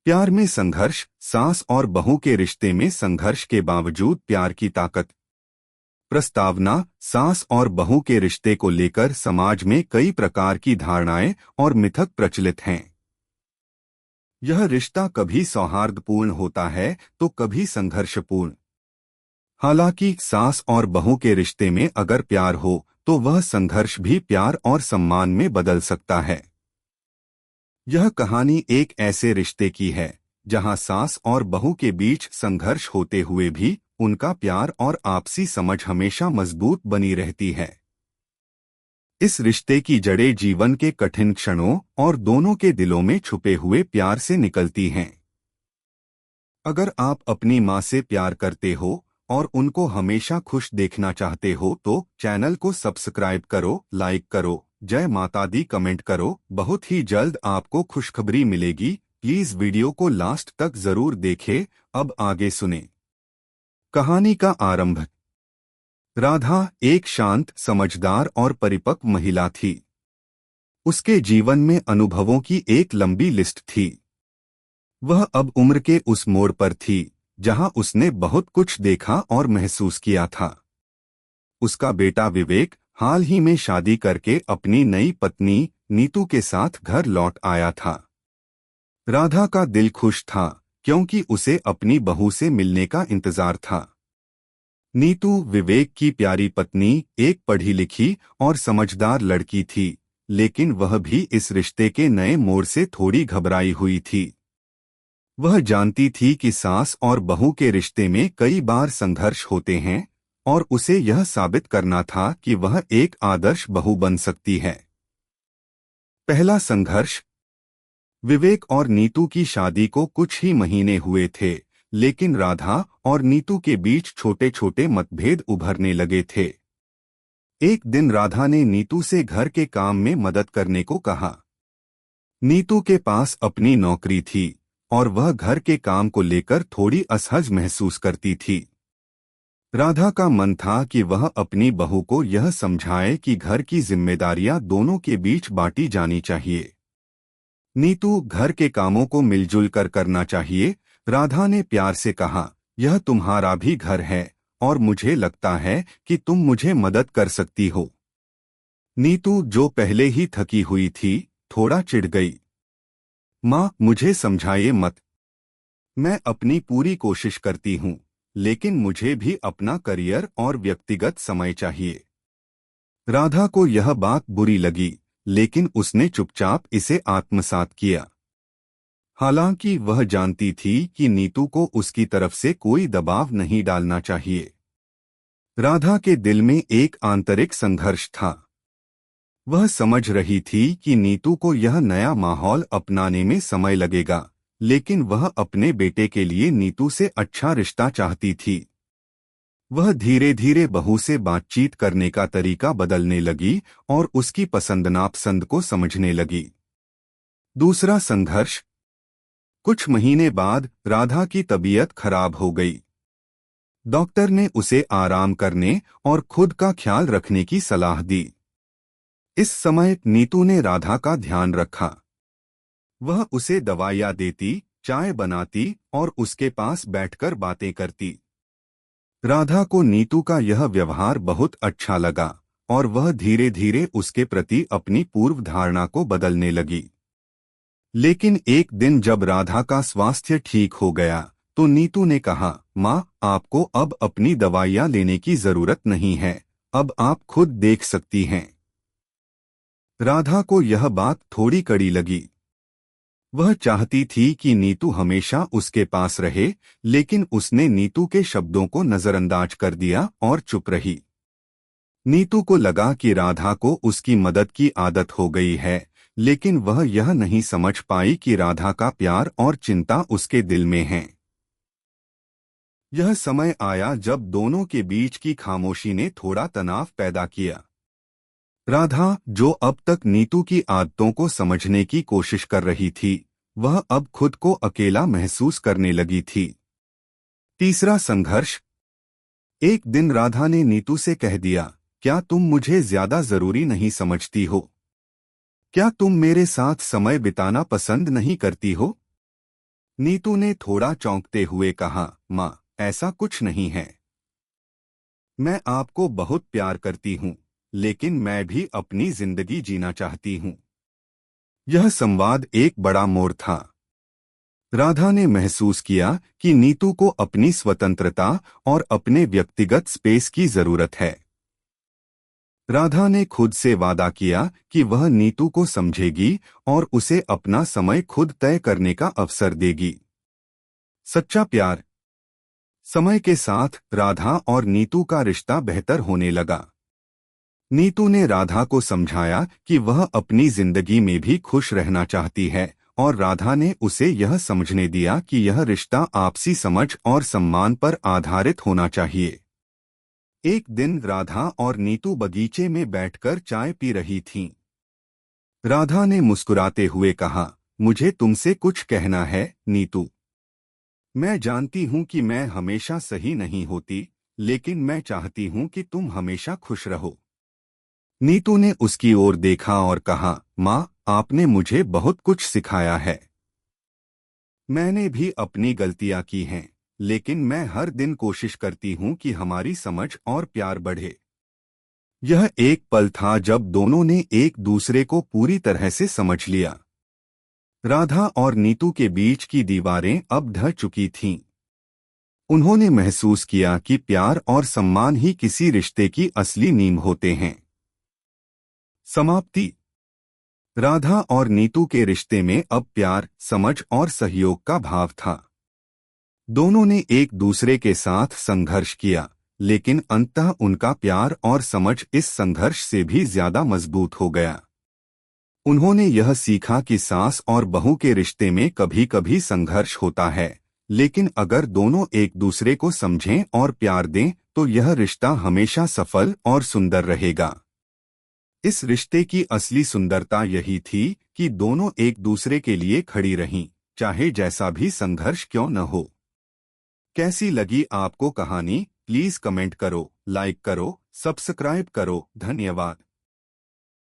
प्यार में संघर्ष, सास और बहू के रिश्ते में संघर्ष के बावजूद प्यार की ताकत। प्रस्तावना: सास और बहू के रिश्ते को लेकर समाज में कई प्रकार की धारणाएं और मिथक प्रचलित हैं। यह रिश्ता कभी सौहार्दपूर्ण होता है तो कभी संघर्षपूर्ण। हालांकि सास और बहू के रिश्ते में अगर प्यार हो तो वह संघर्ष भी प्यार और सम्मान में बदल सकता है। यह कहानी एक ऐसे रिश्ते की है जहां सास और बहू के बीच संघर्ष होते हुए भी उनका प्यार और आपसी समझ हमेशा मजबूत बनी रहती है। इस रिश्ते की जड़ें जीवन के कठिन क्षणों और दोनों के दिलों में छुपे हुए प्यार से निकलती हैं। अगर आप अपनी मां से प्यार करते हो और उनको हमेशा खुश देखना चाहते हो तो चैनल को सब्सक्राइब करो, लाइक करो, जय माता दी कमेंट करो। बहुत ही जल्द आपको खुशखबरी मिलेगी। प्लीज वीडियो को लास्ट तक जरूर देखें। अब आगे सुने। कहानी का आरंभ। राधा एक शांत, समझदार और परिपक्व महिला थी। उसके जीवन में अनुभवों की एक लंबी लिस्ट थी। वह अब उम्र के उस मोड़ पर थी जहां उसने बहुत कुछ देखा और महसूस किया था। उसका बेटा विवेक हाल ही में शादी करके अपनी नई पत्नी नीतू के साथ घर लौट आया था। राधा का दिल खुश था क्योंकि उसे अपनी बहू से मिलने का इंतजार था। नीतू विवेक की प्यारी पत्नी एक पढ़ी लिखी और समझदार लड़की थी, लेकिन वह भी इस रिश्ते के नए मोड़ से थोड़ी घबराई हुई थी। वह जानती थी कि सास और बहू के रिश्ते में कई बार संघर्ष होते हैं और उसे यह साबित करना था कि वह एक आदर्श बहू बन सकती है। पहला संघर्ष। विवेक और नीतू की शादी को कुछ ही महीने हुए थे, लेकिन राधा और नीतू के बीच छोटे छोटे मतभेद उभरने लगे थे। एक दिन राधा ने नीतू से घर के काम में मदद करने को कहा। नीतू के पास अपनी नौकरी थी और वह घर के काम को लेकर थोड़ी असहज महसूस करती थी। राधा का मन था कि वह अपनी बहू को यह समझाए कि घर की जिम्मेदारियां दोनों के बीच बांटी जानी चाहिए। नीतू घर के कामों को मिलजुल कर करना चाहिए। राधा ने प्यार से कहा, यह तुम्हारा भी घर है और मुझे लगता है कि तुम मुझे मदद कर सकती हो। नीतू, जो पहले ही थकी हुई थी, थोड़ा चिढ़ गई। माँ, मुझे समझाइए मत। मैं अपनी पूरी कोशिश करती हूँ, लेकिन मुझे भी अपना करियर और व्यक्तिगत समय चाहिए। राधा को यह बात बुरी लगी, लेकिन उसने चुपचाप इसे आत्मसात किया। हालांकि वह जानती थी कि नीतू को उसकी तरफ से कोई दबाव नहीं डालना चाहिए। राधा के दिल में एक आंतरिक संघर्ष था। वह समझ रही थी कि नीतू को यह नया माहौल अपनाने में समय लगेगा, लेकिन वह अपने बेटे के लिए नीतू से अच्छा रिश्ता चाहती थी। वह धीरे धीरे बहू से बातचीत करने का तरीका बदलने लगी और उसकी पसंद नापसंद को समझने लगी। दूसरा संघर्ष। कुछ महीने बाद राधा की तबीयत खराब हो गई। डॉक्टर ने उसे आराम करने और खुद का ख्याल रखने की सलाह दी। इस समय नीतू ने राधा का ध्यान रखा। वह उसे दवाइयां देती, चाय बनाती और उसके पास बैठकर बातें करती। राधा को नीतू का यह व्यवहार बहुत अच्छा लगा और वह धीरे धीरे उसके प्रति अपनी पूर्व धारणा को बदलने लगी। लेकिन एक दिन जब राधा का स्वास्थ्य ठीक हो गया तो नीतू ने कहा, माँ, आपको अब अपनी दवाइयां लेने की जरूरत नहीं है, अब आप खुद देख सकती हैं। राधा को यह बात थोड़ी कड़ी लगी। वह चाहती थी कि नीतू हमेशा उसके पास रहे, लेकिन उसने नीतू के शब्दों को नजरअंदाज कर दिया और चुप रही। नीतू को लगा कि राधा को उसकी मदद की आदत हो गई है, लेकिन वह यह नहीं समझ पाई कि राधा का प्यार और चिंता उसके दिल में है। यह समय आया जब दोनों के बीच की खामोशी ने थोड़ा तनाव पैदा किया। राधा, जो अब तक नीतू की आदतों को समझने की कोशिश कर रही थी, वह अब खुद को अकेला महसूस करने लगी थी। तीसरा संघर्ष। एक दिन राधा ने नीतू से कह दिया, क्या तुम मुझे ज्यादा जरूरी नहीं समझती हो? क्या तुम मेरे साथ समय बिताना पसंद नहीं करती हो? नीतू ने थोड़ा चौंकते हुए कहा, माँ, ऐसा कुछ नहीं है। मैं आपको बहुत प्यार करती हूँ, लेकिन मैं भी अपनी जिंदगी जीना चाहती हूँ। यह संवाद एक बड़ा मोड़ था। राधा ने महसूस किया कि नीतू को अपनी स्वतंत्रता और अपने व्यक्तिगत स्पेस की जरूरत है। राधा ने खुद से वादा किया कि वह नीतू को समझेगी और उसे अपना समय खुद तय करने का अवसर देगी। सच्चा प्यार। समय के साथ राधा और नीतू का रिश्ता बेहतर होने लगा। नीतू ने राधा को समझाया कि वह अपनी जिंदगी में भी खुश रहना चाहती है, और राधा ने उसे यह समझने दिया कि यह रिश्ता आपसी समझ और सम्मान पर आधारित होना चाहिए। एक दिन राधा और नीतू बगीचे में बैठकर चाय पी रही थीं। राधा ने मुस्कुराते हुए कहा, मुझे तुमसे कुछ कहना है, नीतू। मैं जानती हूँ कि मैं हमेशा सही नहीं होती, लेकिन मैं चाहती हूँ कि तुम हमेशा खुश रहो। नीतू ने उसकी ओर देखा और कहा, माँ, आपने मुझे बहुत कुछ सिखाया है। मैंने भी अपनी गलतियां की हैं, लेकिन मैं हर दिन कोशिश करती हूँ कि हमारी समझ और प्यार बढ़े। यह एक पल था जब दोनों ने एक दूसरे को पूरी तरह से समझ लिया। राधा और नीतू के बीच की दीवारें अब ढह चुकी थीं। उन्होंने महसूस किया कि प्यार और सम्मान ही किसी रिश्ते की असली नींव होते हैं। समाप्ति। राधा और नीतू के रिश्ते में अब प्यार, समझ और सहयोग का भाव था। दोनों ने एक दूसरे के साथ संघर्ष किया, लेकिन अंततः उनका प्यार और समझ इस संघर्ष से भी ज्यादा मजबूत हो गया। उन्होंने यह सीखा कि सास और बहू के रिश्ते में कभी कभी संघर्ष होता है, लेकिन अगर दोनों एक दूसरे को समझें और प्यार दें तो यह रिश्ता हमेशा सफल और सुंदर रहेगा। इस रिश्ते की असली सुंदरता यही थी कि दोनों एक दूसरे के लिए खड़ी रहीं, चाहे जैसा भी संघर्ष क्यों न हो। कैसी लगी आपको कहानी? प्लीज कमेंट करो, लाइक करो, सब्सक्राइब करो। धन्यवाद।